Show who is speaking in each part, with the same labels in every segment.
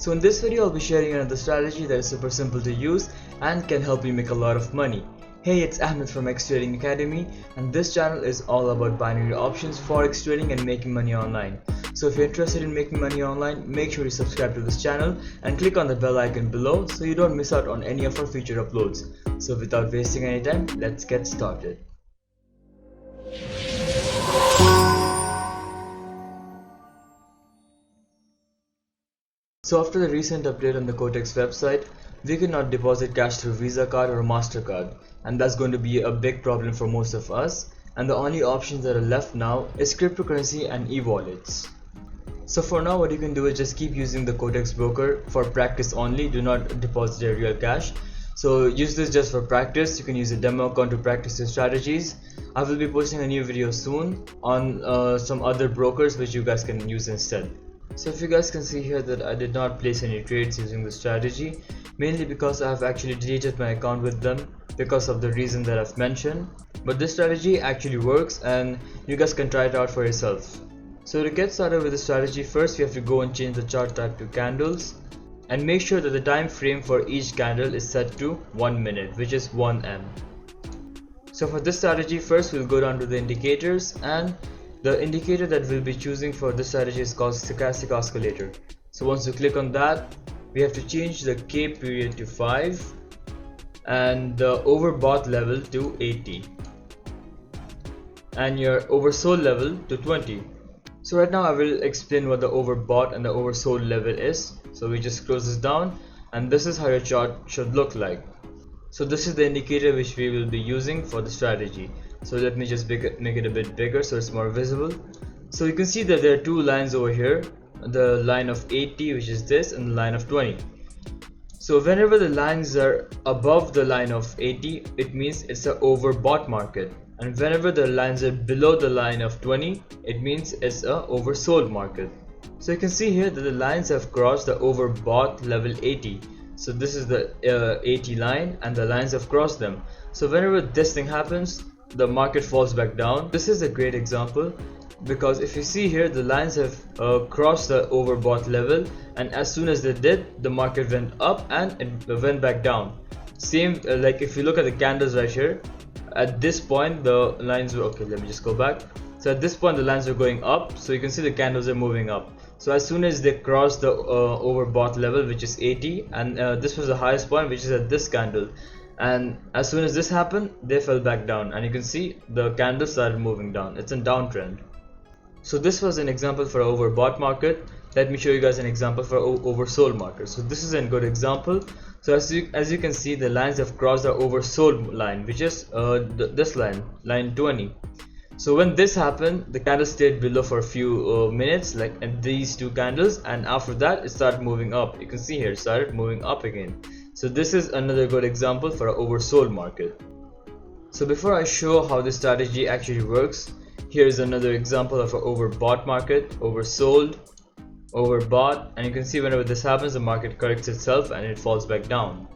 Speaker 1: So in this video I'll be sharing another strategy that is super simple to use and can help you make a lot of money. Hey, it's Ahmed from X Trading Academy, and this channel is all about binary options, forex trading and making money online. So if you're interested in making money online, make sure you subscribe to this channel and click on the bell icon below so you don't miss out on any of our future uploads. So without wasting any time, let's get started. So after the recent update on the Kotex website, we cannot deposit cash through Visa card or MasterCard, and that's going to be a big problem for most of us, and the only options that are left now is cryptocurrency and e-wallets. So for now what you can do is just keep using the Kotex broker for practice only. Do not deposit your real cash. So use this just for practice. You can use a demo account to practice your strategies. I will be posting a new video soon on some other brokers which you guys can use instead. So if you guys can see here that I did not place any trades using this strategy, mainly because I have actually deleted my account with them because of the reason that I've mentioned. But this strategy actually works and you guys can try it out for yourself. So to get started with the strategy, first we have to go and change the chart type to candles and make sure that the time frame for each candle is set to 1 minute, which is 1M. So for this strategy, first we'll go down to the indicators, and the indicator that we'll be choosing for this strategy is called stochastic oscillator. So once you click on that, we have to change the K period to 5 and the overbought level to 80 and your oversold level to 20. So right now I will explain what the overbought and the oversold level is. So we just close this down, and this is how your chart should look like. So this is the indicator which we will be using for the strategy. So let me just make it a bit bigger so it's more visible. So you can see that there are two lines over here, the line of 80, which is this, and the line of 20. So whenever the lines are above the line of 80, it means it's an overbought market, and whenever the lines are below the line of 20, it means it's an oversold market. So you can see here that the lines have crossed the overbought level 80. So this is the 80 line, and the lines have crossed them. So whenever this thing happens, the market falls back down. This is a great example because if you see here, the lines have crossed the overbought level, and as soon as they did, the market went up and it went back down. Same like if you look at the candles right here, at this point the lines were okay. Let me just go back. So at this point the lines are going up, so you can see the candles are moving up. So as soon as they crossed the overbought level, which is 80, and this was the highest point, which is at this candle, and as soon as this happened, they fell back down, and you can see the candles started moving down. It's a downtrend. So this was an example for an overbought market. Let me show you guys an example for oversold market. So this is a good example. So as you can see, the lines have crossed the oversold line, which is this line 20. So when this happened, the candle stayed below for a few minutes, like at these two candles, and after that it started moving up. You can see here it started moving up again. So this is another good example for an oversold market. So before I show how this strategy actually works, here is another example of an overbought market, oversold, overbought, and you can see whenever this happens, the market corrects itself and it falls back down.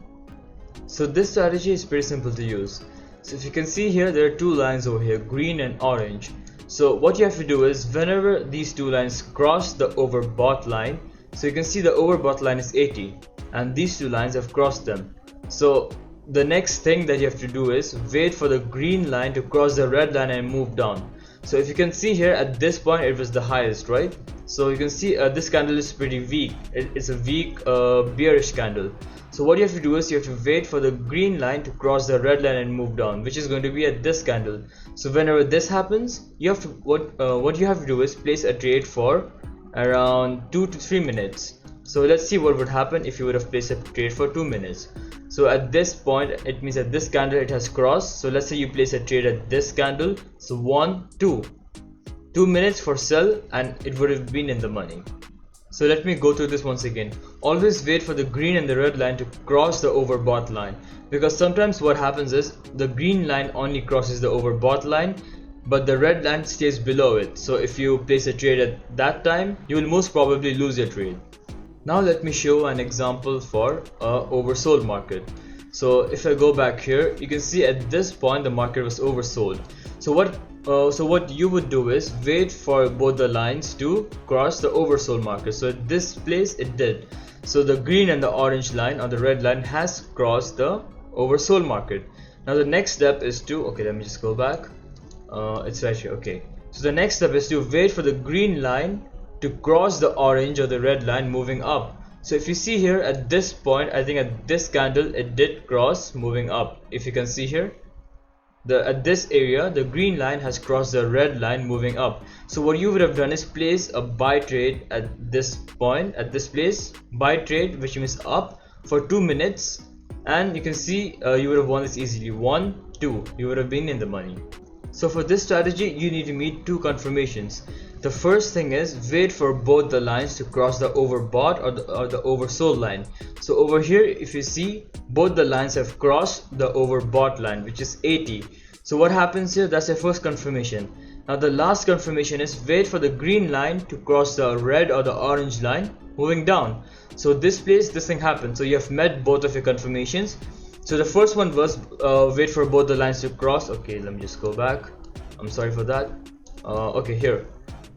Speaker 1: So this strategy is pretty simple to use. So if you can see here, there are two lines over here, green and orange. So what you have to do is whenever these two lines cross the overbought line, so you can see the overbought line is 80 and these two lines have crossed them. So the next thing that you have to do is wait for the green line to cross the red line and move down. So if you can see here, at this point it was the highest, right? So you can see this candle is pretty weak. It's a weak bearish candle. So what you have to do is you have to wait for the green line to cross the red line and move down, which is going to be at this candle. So whenever this happens, you have to what you have to do is place a trade for around 2 to 3 minutes. So let's see what would happen if you would have placed a trade for 2 minutes. So at this point, it means at this candle it has crossed. So let's say you place a trade at this candle. So 1, 2 minutes for sell, and it would have been in the money. So let me go through this once again. Always wait for the green and the red line to cross the overbought line, because sometimes what happens is the green line only crosses the overbought line, but the red line stays below it. So if you place a trade at that time, you will most probably lose your trade. Now let me show an example for a oversold market. So if I go back here, you can see at this point the market was oversold. So what you would do is wait for both the lines to cross the oversold market. So at this place it did. So the green and the orange line or the red line has crossed the oversold market. Now the next step is to, okay, let me just go back. It's right here. Okay, so the next step is to wait for the green line to cross the orange or the red line moving up. So if you see here at this point, I think at this candle it did cross moving up. If you can see here, at this area the green line has crossed the red line moving up. So what you would have done is place a buy trade at this point, at this place, buy trade, which means up for 2 minutes, and you can see you would have won this easily. 1, 2, you would have been in the money. So for this strategy you need to meet two confirmations. The first thing is wait for both the lines to cross the overbought or the oversold line. So over here, if you see, both the lines have crossed the overbought line, which is 80. So what happens here? That's your first confirmation. Now the last confirmation is wait for the green line to cross the red or the orange line moving down. So this thing happened. So you have met both of your confirmations. So the first one was wait for both the lines to cross. Okay, let me just go back. I'm sorry for that. Okay, here.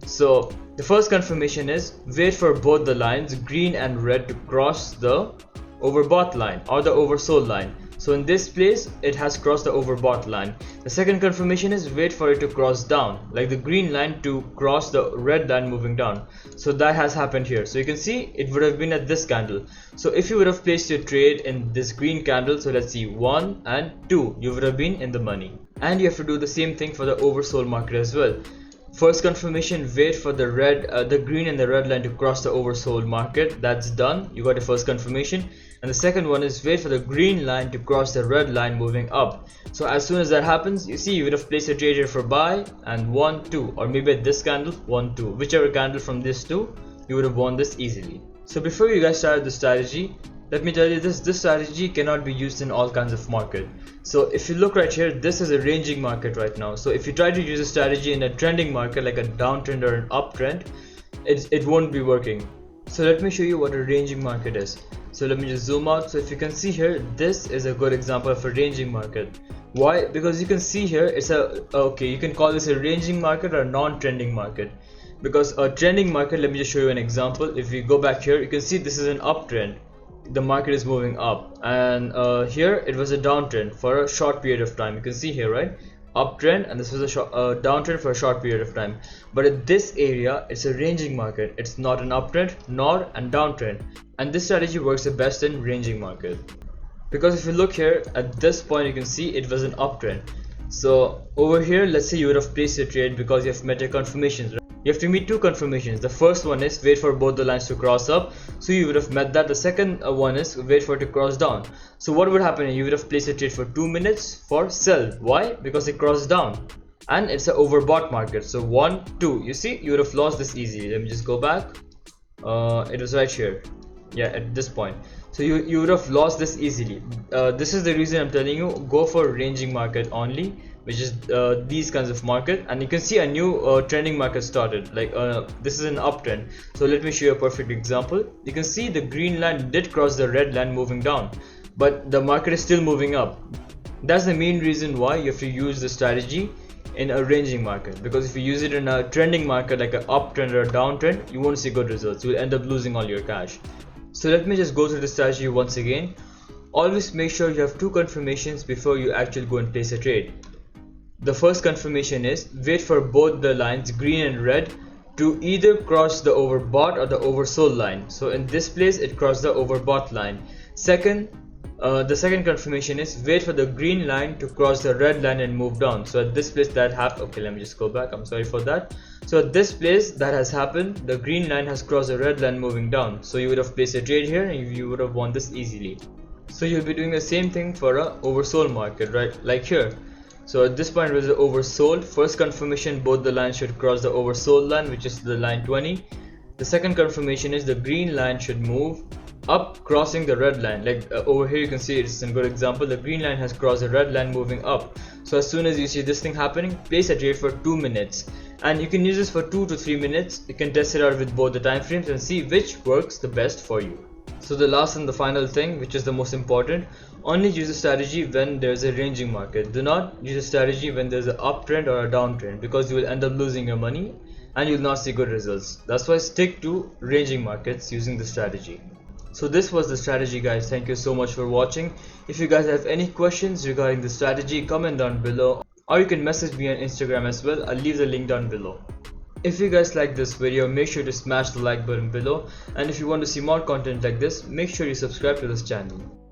Speaker 1: So the first confirmation is wait for both the lines, green and red, to cross the overbought line or the oversold line. So in this place it has crossed the overbought line. The second confirmation is wait for it to cross down, like the green line to cross the red line moving down. So that has happened here. So you can see it would have been at this candle. So if you would have placed your trade in this green candle, so let's see, 1 and 2, you would have been in the money. And you have to do the same thing for the oversold market as well. First confirmation, wait for the green and the red line to cross the oversold market. That's done. You got the first confirmation. And the second one is wait for the green line to cross the red line moving up. So as soon as that happens, you see you would have placed a trade here for buy and 1, 2, or maybe at this candle 1, 2, whichever candle from this two, you would have won this easily. So before you guys start the strategy, let me tell you this strategy cannot be used in all kinds of market. So if you look right here, this is a ranging market right now. So if you try to use a strategy in a trending market like a downtrend or an uptrend, it won't be working. So let me show you what a ranging market is. So let me just zoom out. So if you can see here, this is a good example of a ranging market. Why? Because you can see here, it's you can call this a ranging market or a non-trending market. Because a trending market, let me just show you an example. If we go back here, you can see this is an uptrend. The market is moving up, and here it was a downtrend for a short period of time. You can see here, right? Uptrend, and this was a downtrend for a short period of time. But in this area, it's a ranging market. It's not an uptrend nor a downtrend, and this strategy works the best in ranging market. Because if you look here at this point, you can see it was an uptrend. So over here, let's say you would have placed a trade because you have met your confirmations, right? You have to meet two confirmations. The first one is wait for both the lines to cross up. So you would have met that. The second one is wait for it to cross down. So what would happen? You would have placed a trade for 2 minutes for sell. Why? Because it crossed down. And it's an overbought market. So 1, 2. You see, you would have lost this easily. Let me just go back. It was right here. Yeah, at this point. So you would have lost this easily. This is the reason I'm telling you, go for ranging market only, which is these kinds of market. And you can see a new trending market started, like this is an uptrend. So let me show you a perfect example. You can see the green line did cross the red line moving down, but the market is still moving up. That's the main reason why you have to use the strategy in a ranging market, because if you use it in a trending market like an uptrend or a downtrend, you won't see good results. You'll end up losing all your cash. So let me just go through the strategy once again. Always make sure you have two confirmations before you actually go and place a trade. The first confirmation is wait for both the lines, green and red, to either cross the overbought or the oversold line. So in this place it crossed the overbought line. The second confirmation is wait for the green line to cross the red line and move down. So at this place that happened. Okay, let me just go back. I'm sorry for that. So at this place that has happened, the green line has crossed the red line moving down. So you would have placed a trade here and you would have won this easily. So you'll be doing the same thing for a oversold market, right? Like here. So at this point it was the oversold. First confirmation, both the lines should cross the oversold line, which is the line 20. The second confirmation is the green line should move up, crossing the red line. Like over here you can see it's a good example. The green line has crossed the red line moving up. So as soon as you see this thing happening, place a trade for 2 minutes, and you can use this for 2 to 3 minutes. You can test it out with both the time frames and see which works the best for you. So the last and the final thing, which is the most important, only use a strategy when there's a ranging market. Do not use a strategy when there's an uptrend or a downtrend, because you will end up losing your money and you'll not see good results. That's why stick to ranging markets using the strategy. So this was the strategy, guys. Thank you so much for watching. If you guys have any questions regarding the strategy, comment down below, or you can message me on Instagram as well. I'll leave the link down below. If you guys like this video, make sure to smash the like button below, and if you want to see more content like this, make sure you subscribe to this channel.